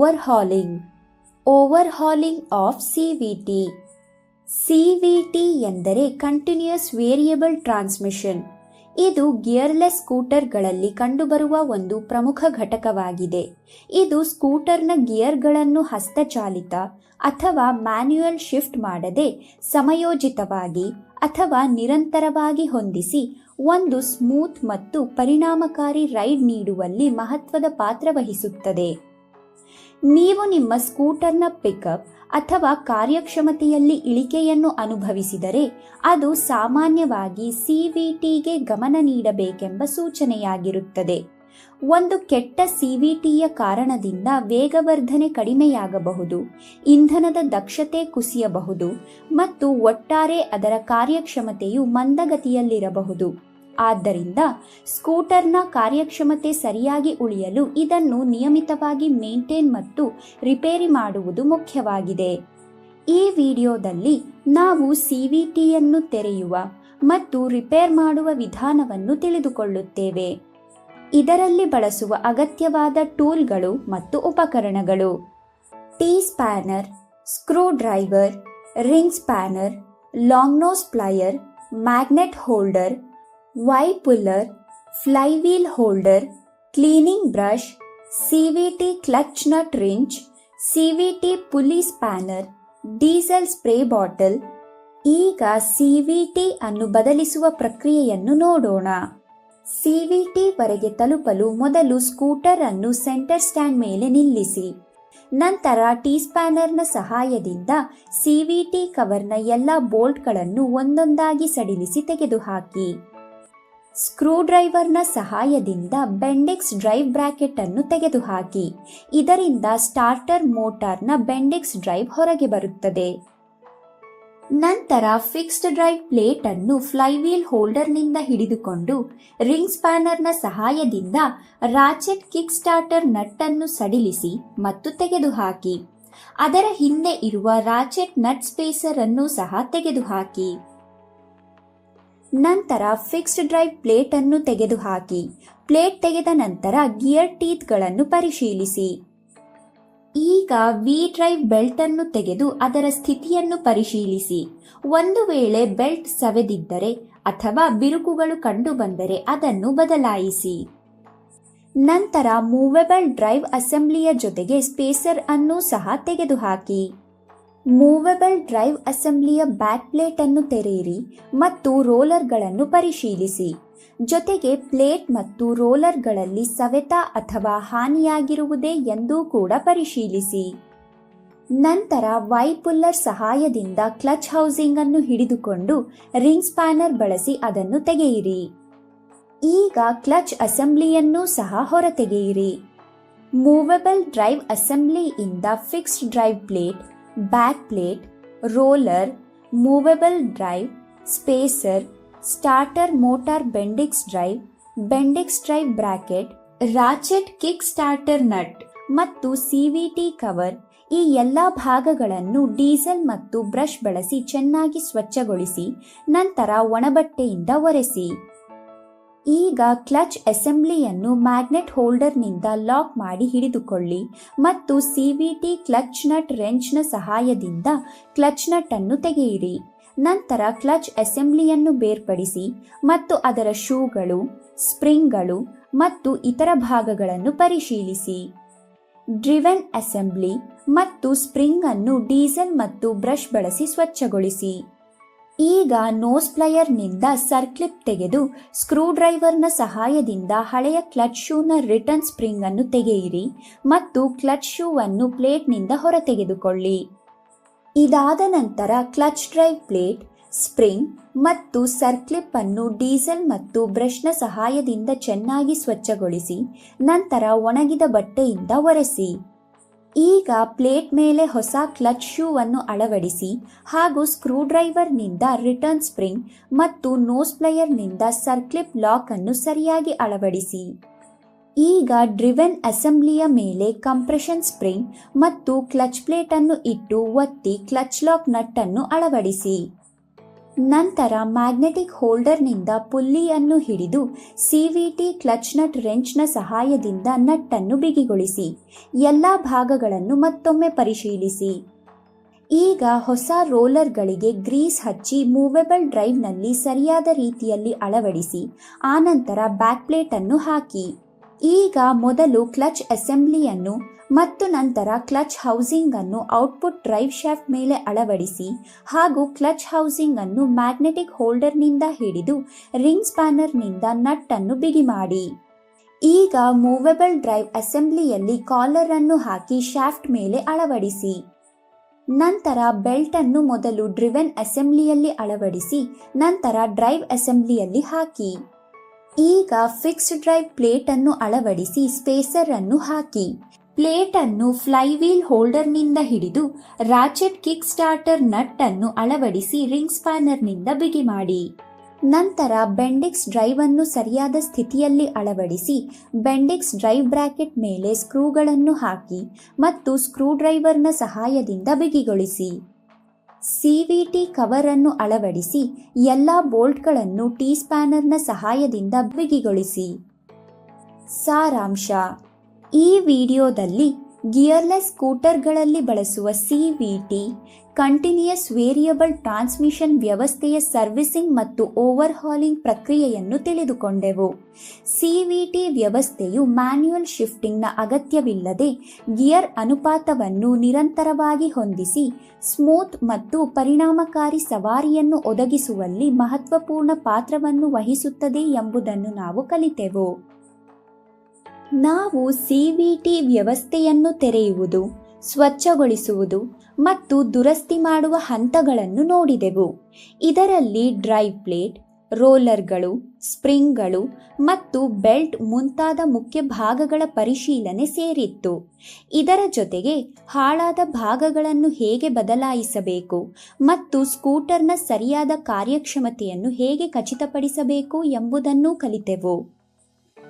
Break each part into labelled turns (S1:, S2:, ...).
S1: ಓವರ್ಹಾಲಿಂಗ್. ಓವರ್ಹಾಲಿಂಗ್ of CVT. CVT ಎಂದರೆ continuous variable transmission. ಇದು ಗಿಯರ್ಲೆಸ್ ಸ್ಕೂಟರ್ಗಳಲ್ಲಿ ಕಂಡುಬರುವ ಒಂದು ಪ್ರಮುಖ ಘಟಕವಾಗಿದೆ. ಇದು ಸ್ಕೂಟರ್ನ ಗಿಯರ್ಗಳನ್ನು ಹಸ್ತಚಾಲಿತ ಅಥವಾ ಮ್ಯಾನ್ಯುಯಲ್ ಶಿಫ್ಟ್ ಮಾಡದೆ ಸಮಯೋಚಿತವಾಗಿ ಅಥವಾ ನಿರಂತರವಾಗಿ ಹೊಂದಿಸಿ ಒಂದು ಸ್ಮೂತ್ ಮತ್ತು ಪರಿಣಾಮಕಾರಿ ರೈಡ್ ನೀಡುವಲ್ಲಿ ಮಹತ್ವದ ಪಾತ್ರ ವಹಿಸುತ್ತದೆ. ನೀವು ನಿಮ್ಮ ಸ್ಕೂಟರ್ನ ಪಿಕಪ್ ಅಥವಾ ಕಾರ್ಯಕ್ಷಮತೆಯಲ್ಲಿ ಇಳಿಕೆಯನ್ನು ಅನುಭವಿಸಿದರೆ ಅದು ಸಾಮಾನ್ಯವಾಗಿ ಸಿವಿಟಿಗೆ ಗಮನ ನೀಡಬೇಕೆಂಬ ಸೂಚನೆಯಾಗಿರುತ್ತದೆ. ಒಂದು ಕೆಟ್ಟ ಸಿವಿಟಿಯ ಕಾರಣದಿಂದ ವೇಗವರ್ಧನೆ ಕಡಿಮೆಯಾಗಬಹುದು, ಇಂಧನದ ದಕ್ಷತೆ ಕುಸಿಯಬಹುದು ಮತ್ತು ಒಟ್ಟಾರೆ ಅದರ ಕಾರ್ಯಕ್ಷಮತೆಯು ಮಂದಗತಿಯಲ್ಲಿರಬಹುದು. ಆದ್ದರಿಂದ ಸ್ಕೂಟರ್ನ ಕಾರ್ಯಕ್ಷಮತೆ ಸರಿಯಾಗಿ ಉಳಿಯಲು ಇದನ್ನು ನಿಯಮಿತವಾಗಿ ಮೇಂಟೈನ್ ಮತ್ತು ರಿಪೇರಿ ಮಾಡುವುದು ಮುಖ್ಯವಾಗಿದೆ. ಈ ವಿಡಿಯೋದಲ್ಲಿ ನಾವು ಸಿವಿಟಿಯನ್ನು ತೆರೆಯುವ ಮತ್ತು ರಿಪೇರ್ ಮಾಡುವ ವಿಧಾನವನ್ನು ತಿಳಿದುಕೊಳ್ಳುತ್ತೇವೆ. ಇದರಲ್ಲಿ ಬಳಸುವ ಅಗತ್ಯವಾದ ಟೂಲ್ಗಳು ಮತ್ತು ಉಪಕರಣಗಳು: T spanner, screw driver, ring spanner, long nose plier, magnet holder, Y puller, flywheel holder, cleaning brush, CVT clutch nut wrench, CVT pulley spanner, diesel spray bottle. ಈಗ ಸಿವಿಟಿ ಅನ್ನು ಬದಲಿಸುವ ಪ್ರಕ್ರಿಯೆಯನ್ನು ನೋಡೋಣ. ಸಿವಿಟಿ ವರೆಗೆ ತಲುಪಲು ಮೊದಲು ಸ್ಕೂಟರ್ ಅನ್ನು ಸೆಂಟರ್ ಸ್ಟ್ಯಾಂಡ್ ಮೇಲೆ ನಿಲ್ಲಿಸಿ. ನಂತರ ಟಿ ಸ್ಪ್ಯಾನರ್ನ ಸಹಾಯದಿಂದ ಸಿವಿಟಿ ಕವರ್ನ ಎಲ್ಲ ಬೋಲ್ಟ್ಗಳನ್ನು ಒಂದೊಂದಾಗಿ ಸಡಿಲಿಸಿ ತೆಗೆದುಹಾಕಿ. ಸ್ಕ್ರೂ ಡ್ರೈವರ್ನ ಸಹಾಯದಿಂದ ಬೆಂಡಿಕ್ಸ್ ಡ್ರೈವ್ ಬ್ರಾಕೆಟ್ ಅನ್ನು ತೆಗೆದುಹಾಕಿ. ಇದರಿಂದ ಸ್ಟಾರ್ಟರ್ ಮೋಟಾರ್ನ ಬೆಂಡಿಕ್ಸ್ ಡ್ರೈವ್ ಹೊರಗೆ ಬರುತ್ತದೆ. ನಂತರ ಫಿಕ್ಸ್ಡ್ ಡ್ರೈವ್ ಪ್ಲೇಟ್ ಅನ್ನು ಫ್ಲೈವೀಲ್ ಹೋಲ್ಡರ್ನಿಂದ ಹಿಡಿದುಕೊಂಡು ರಿಂಗ್ ಸ್ಪ್ಯಾನರ್ನ ಸಹಾಯದಿಂದ ರಾಚೆಟ್ ಕಿಕ್ ಸ್ಟಾರ್ಟರ್ ನಟ್ ಅನ್ನು ಸಡಿಲಿಸಿ ಮತ್ತು ತೆಗೆದುಹಾಕಿ. ಅದರ ಹಿಂದೆ ಇರುವ ರಾಚೆಟ್ ನಟ್ ಸ್ಪೇಸರ್ ಅನ್ನು ಸಹ ತೆಗೆದುಹಾಕಿ. ನಂತರ ಫಿಕ್ಸ್ಡ್ ಡ್ರೈವ್ ಪ್ಲೇಟ್ ಅನ್ನು ತೆಗೆದುಹಾಕಿ. ಪ್ಲೇಟ್ ತೆಗೆದ ನಂತರ ಗಿಯರ್ ಟೀತ್ಗಳನ್ನು ಪರಿಶೀಲಿಸಿ. ಈಗ ವಿ ಡ್ರೈವ್ ಬೆಲ್ಟ್ ಅನ್ನು ತೆಗೆದು ಅದರ ಸ್ಥಿತಿಯನ್ನು ಪರಿಶೀಲಿಸಿ. ಒಂದು ವೇಳೆ ಬೆಲ್ಟ್ ಸವೆದಿದ್ದರೆ ಅಥವಾ ಬಿರುಕುಗಳು ಕಂಡುಬಂದರೆ ಅದನ್ನು ಬದಲಾಯಿಸಿ. ನಂತರ ಮೂವೆಬಲ್ ಡ್ರೈವ್ ಅಸೆಂಬ್ಲಿಯ ಜೊತೆಗೆ ಸ್ಪೇಸರ್ ಅನ್ನು ಸಹ ತೆಗೆದುಹಾಕಿ. ಮೂವೆಬಲ್ ಡ್ರೈವ್ ಅಸೆಂಬ್ಲಿಯ ಬ್ಯಾಕ್ ಪ್ಲೇಟ್ ಅನ್ನು ತೆರೆಯಿರಿ ಮತ್ತು ರೋಲರ್ಗಳನ್ನು ಪರಿಶೀಲಿಸಿ. ಜೊತೆಗೆ ಪ್ಲೇಟ್ ಮತ್ತು ರೋಲರ್ಗಳಲ್ಲಿ ಸವೆತ ಅಥವಾ ಹಾನಿಯಾಗಿರುವುದೇ ಎಂದೂ ಕೂಡ ಪರಿಶೀಲಿಸಿ. ನಂತರ ವೈ ಪುಲ್ಲರ್ ಸಹಾಯದಿಂದ ಕ್ಲಚ್ ಹೌಸಿಂಗ್ ಅನ್ನು ಹಿಡಿದುಕೊಂಡು ರಿಂಗ್ ಸ್ಪ್ಯಾನರ್ ಬಳಸಿ ಅದನ್ನು ತೆಗೆಯಿರಿ. ಈಗ ಕ್ಲಚ್ ಅಸೆಂಬ್ಲಿಯನ್ನೂ ಸಹ ಹೊರತೆಗೆಯಿರಿ. ಮೂವೆಬಲ್ ಡ್ರೈವ್ ಅಸೆಂಬ್ಲಿಯಿಂದ fixed drive plate, back plate, roller, movable drive, spacer, starter motor Bendix drive bracket, ratchet kick starter nut ಮತ್ತು ಸಿವಿಟಿ ಕವರ್ ಈ ಎಲ್ಲ ಭಾಗಗಳನ್ನು ಡೀಸೆಲ್ ಮತ್ತು ಬ್ರಷ್ ಬಳಸಿ ಚೆನ್ನಾಗಿ ಸ್ವಚ್ಛಗೊಳಿಸಿ ನಂತರ ಒಣಬಟ್ಟೆಯಿಂದ ಒರೆಸಿ. ಈಗ ಕ್ಲಚ್ ಅಸೆಂಬ್ಲಿಯನ್ನು ಮ್ಯಾಗ್ನೆಟ್ ಹೋಲ್ಡರ್ನಿಂದ ಲಾಕ್ ಮಾಡಿ ಹಿಡಿದುಕೊಳ್ಳಿ ಮತ್ತು ಸಿವಿಟಿ ಕ್ಲಚ್ ನಟ್ ರೆಂಚ್ನ ಸಹಾಯದಿಂದ ಕ್ಲಚ್ ನಟ್ ಅನ್ನು ತೆಗೆಯಿರಿ. ನಂತರ ಕ್ಲಚ್ ಅಸೆಂಬ್ಲಿಯನ್ನು ಬೇರ್ಪಡಿಸಿ ಮತ್ತು ಅದರ ಶೂಗಳು, ಸ್ಪ್ರಿಂಗ್ಗಳು ಮತ್ತು ಇತರ ಭಾಗಗಳನ್ನು ಪರಿಶೀಲಿಸಿ. ಡ್ರಿವೆನ್ ಅಸೆಂಬ್ಲಿ ಮತ್ತು ಸ್ಪ್ರಿಂಗ್ ಅನ್ನು ಡೀಸೆಲ್ ಮತ್ತು ಬ್ರಷ್ ಬಳಸಿ ಸ್ವಚ್ಛಗೊಳಿಸಿ. ಈಗ ನೋಸ್ ಪ್ಲೈಯರ್ನಿಂದ ಸರ್ಕ್ಲಿಪ್ ತೆಗೆದು ಸ್ಕ್ರೂ ಡ್ರೈವರ್ನ ಸಹಾಯದಿಂದ ಹಳೆಯ ಕ್ಲಚ್ ಶೂನ ರಿಟರ್ನ್ ಸ್ಪ್ರಿಂಗ್ ಅನ್ನು ತೆಗೆಯಿರಿ ಮತ್ತು ಕ್ಲಚ್ ಶೂ ಅನ್ನು ಪ್ಲೇಟ್ನಿಂದ ಹೊರತೆಗೆದುಕೊಳ್ಳಿ. ಇದಾದ ನಂತರ ಕ್ಲಚ್ ಡ್ರೈವ್ ಪ್ಲೇಟ್, ಸ್ಪ್ರಿಂಗ್ ಮತ್ತು ಸರ್ಕ್ಲಿಪ್ ಅನ್ನು ಡೀಸೆಲ್ ಮತ್ತು ಬ್ರಷ್ನ ಸಹಾಯದಿಂದ ಚೆನ್ನಾಗಿ ಸ್ವಚ್ಛಗೊಳಿಸಿ ನಂತರ ಒಣಗಿದ ಬಟ್ಟೆಯಿಂದ ಒರೆಸಿ. ಈಗ ಪ್ಲೇಟ್ ಮೇಲೆ ಹೊಸ ಕ್ಲಚ್ ಶೂ ಅನ್ನು ಅಳವಡಿಸಿ ಹಾಗೂ ಸ್ಕ್ರೂ ಡ್ರೈವರ್ನಿಂದ ರಿಟರ್ನ್ ಸ್ಪ್ರಿಂಗ್ ಮತ್ತು ನೋಸ್ ಪ್ಲೈಯರ್ನಿಂದ ಸರ್ಕ್ಲಿಪ್ ಲಾಕ್ ಅನ್ನು ಸರಿಯಾಗಿ ಅಳವಡಿಸಿ. ಈಗ ಡ್ರಿವೆನ್ ಅಸೆಂಬ್ಲಿಯ ಮೇಲೆ ಕಂಪ್ರೆಷನ್ ಸ್ಪ್ರಿಂಗ್ ಮತ್ತು ಕ್ಲಚ್ ಪ್ಲೇಟ್ ಅನ್ನು ಇಟ್ಟು ಒತ್ತಿ ಕ್ಲಚ್ ಲಾಕ್ ನಟ್ ಅನ್ನು ಅಳವಡಿಸಿ. ನಂತರ ಮ್ಯಾಗ್ನೆಟಿಕ್ ಹೋಲ್ಡರ್ನಿಂದ ಪುಲ್ಲಿಯನ್ನು ಹಿಡಿದು ಸಿವಿಟಿ ಕ್ಲಚ್ ನಟ್ ರೆಂಚ್ನ ಸಹಾಯದಿಂದ ನಟ್ಟನ್ನು ಬಿಗಿಗೊಳಿಸಿ ಎಲ್ಲ ಭಾಗಗಳನ್ನು ಮತ್ತೊಮ್ಮೆ ಪರಿಶೀಲಿಸಿ. ಈಗ ಹೊಸ ರೋಲರ್ಗಳಿಗೆ ಗ್ರೀಸ್ ಹಚ್ಚಿ ಮೂವೆಬಲ್ ಡ್ರೈವ್ನಲ್ಲಿ ಸರಿಯಾದ ರೀತಿಯಲ್ಲಿ ಅಳವಡಿಸಿ ಆನಂತರ ಬ್ಯಾಕ್ ಪ್ಲೇಟ್ ಅನ್ನು ಹಾಕಿ. ಈಗ ಮೊದಲು ಕ್ಲಚ್ ಅಸೆಂಬ್ಲಿಯನ್ನು ಮತ್ತು ನಂತರ ಕ್ಲಚ್ ಹೌಸಿಂಗ್ ಅನ್ನು ಔಟ್ಪುಟ್ ಡ್ರೈವ್ ಶಾಫ್ಟ್ ಮೇಲೆ ಅಳವಡಿಸಿ ಹಾಗೂ ಕ್ಲಚ್ ಹೌಸಿಂಗ್ ಅನ್ನು ಮ್ಯಾಗ್ನೆಟಿಕ್ ಹೋಲ್ಡರ್ನಿಂದ ಹಿಡಿದು ರಿಂಗ್ ಸ್ಪ್ಯಾನರ್ನಿಂದ ನಟ್ ಅನ್ನು ಬಿಗಿ ಮಾಡಿ. ಈಗ ಮೂವೆಬಲ್ ಡ್ರೈವ್ ಅಸೆಂಬ್ಲಿಯಲ್ಲಿ ಕಾಲರ್ ಅನ್ನು ಹಾಕಿ ಶಾಫ್ಟ್ ಮೇಲೆ ಅಳವಡಿಸಿ. ನಂತರ ಬೆಲ್ಟ್ ಅನ್ನು ಮೊದಲು ಡ್ರಿವೆನ್ ಅಸೆಂಬ್ಲಿಯಲ್ಲಿ ಅಳವಡಿಸಿ ನಂತರ ಡ್ರೈವ್ ಅಸೆಂಬ್ಲಿಯಲ್ಲಿ ಹಾಕಿ. ಈಗ ಫಿಕ್ಸ್ಡ್ ಡ್ರೈವ್ ಪ್ಲೇಟ್ ಅನ್ನು ಅಳವಡಿಸಿ ಸ್ಪೇಸರ್ ಅನ್ನು ಹಾಕಿ. ಪ್ಲೇಟ್ ಅನ್ನು ಫ್ಲೈವೀಲ್ ಹೋಲ್ಡರ್ನಿಂದ ಹಿಡಿದು ರಾಚೆಟ್ ಕಿಕ್ ಸ್ಟಾರ್ಟರ್ ನಟ್ ಅನ್ನು ಅಳವಡಿಸಿ ರಿಂಗ್ ಸ್ಪ್ಯಾನರ್ನಿಂದ ಬಿಗಿ ಮಾಡಿ. ನಂತರ ಬೆಂಡಿಕ್ಸ್ ಡ್ರೈವ್ ಅನ್ನು ಸರಿಯಾದ ಸ್ಥಿತಿಯಲ್ಲಿ ಅಳವಡಿಸಿ ಬೆಂಡಿಕ್ಸ್ ಡ್ರೈವ್ ಬ್ರಾಕೆಟ್ ಮೇಲೆ ಸ್ಕ್ರೂಗಳನ್ನು ಹಾಕಿ ಮತ್ತು ಸ್ಕ್ರೂ ಡ್ರೈವರ್ನ ಸಹಾಯದಿಂದ ಬಿಗಿಗೊಳಿಸಿ. ಸಿವಿಟಿ ಕವರ್ ಅನ್ನು ಅಳವಡಿಸಿ ಎಲ್ಲ ಬೋಲ್ಟ್ಗಳನ್ನು ಟಿ ಸ್ಪ್ಯಾನರ್ನ ಸಹಾಯದಿಂದ ಬಿಗಿಗೊಳಿಸಿ. ಸಾರಾಂಶ: ಈ ವಿಡಿಯೋದಲ್ಲಿ ಗಿಯರ್ಲೆಸ್ ಸ್ಕೂಟರ್ಗಳಲ್ಲಿ ಬಳಸುವ ಸಿವಿಟಿ ಕಂಟಿನ್ಯೂಯಸ್ ವೇರಿಯಬಲ್ ಟ್ರಾನ್ಸ್ಮಿಷನ್ ವ್ಯವಸ್ಥೆಯ ಸರ್ವಿಸಿಂಗ್ ಮತ್ತು ಓವರ್ಹಾಲಿಂಗ್ ಪ್ರಕ್ರಿಯೆಯನ್ನು ತಿಳಿದುಕೊಂಡೆವು. ಸಿವಿಟಿ ವ್ಯವಸ್ಥೆಯು ಮ್ಯಾನ್ಯುಯಲ್ ಶಿಫ್ಟಿಂಗ್ನ ಅಗತ್ಯವಿಲ್ಲದೆ ಗಿಯರ್ ಅನುಪಾತವನ್ನು ನಿರಂತರವಾಗಿ ಹೊಂದಿಸಿ ಸ್ಮೂತ್ ಮತ್ತು ಪರಿಣಾಮಕಾರಿ ಸವಾರಿಯನ್ನು ಒದಗಿಸುವಲ್ಲಿ ಮಹತ್ವಪೂರ್ಣ ಪಾತ್ರವನ್ನು ವಹಿಸುತ್ತದೆ ಎಂಬುದನ್ನು ನಾವು ಕಲಿತೆವು. ನಾವು ಸಿವಿಟಿ ವ್ಯವಸ್ಥೆಯನ್ನು ತೆರೆಯುವುದು, ಸ್ವಚ್ಛಗೊಳಿಸುವುದು ಮತ್ತು ದುರಸ್ತಿ ಮಾಡುವ ಹಂತಗಳನ್ನು ನೋಡಿದೆವು. ಇದರಲ್ಲಿ ಡ್ರೈವ್ ಪ್ಲೇಟ್, ರೋಲರ್ಗಳು, ಸ್ಪ್ರಿಂಗ್ಗಳು ಮತ್ತು ಬೆಲ್ಟ್ ಮುಂತಾದ ಮುಖ್ಯ ಭಾಗಗಳ ಪರಿಶೀಲನೆ ಸೇರಿತ್ತು. ಇದರ ಜೊತೆಗೆ ಹಾಳಾದ ಭಾಗಗಳನ್ನು ಹೇಗೆ ಬದಲಾಯಿಸಬೇಕು ಮತ್ತು ಸ್ಕೂಟರ್ನ ಸರಿಯಾದ ಕಾರ್ಯಕ್ಷಮತೆಯನ್ನು ಹೇಗೆ ಖಚಿತಪಡಿಸಬೇಕು ಎಂಬುದನ್ನು ಕಲಿತೆವು.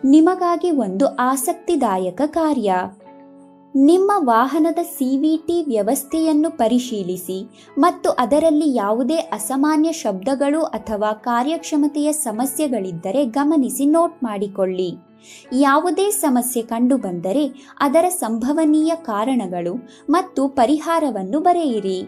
S1: ನಿಮಗಾಗಿ ಒಂದು ಆಸಕ್ತಿದಾಯಕ ಕಾರ್ಯ: ನಿಮ್ಮ ವಾಹನದ ಸಿವಿಟಿ ವ್ಯವಸ್ಥೆಯನ್ನು ಪರಿಶೀಲಿಸಿ ಮತ್ತು ಅದರಲ್ಲಿ ಯಾವುದೇ ಅಸಾಮಾನ್ಯ ಶಬ್ದಗಳು ಅಥವಾ ಕಾರ್ಯಕ್ಷಮತೆಯ ಸಮಸ್ಯೆಗಳಿದ್ದರೆ ಗಮನಿಸಿ ನೋಟ್ ಮಾಡಿಕೊಳ್ಳಿ. ಯಾವುದೇ ಸಮಸ್ಯೆ ಕಂಡುಬಂದರೆ ಅದರ ಸಂಭವನೀಯ ಕಾರಣಗಳು ಮತ್ತು ಪರಿಹಾರವನ್ನು ಬರೆಯಿರಿ.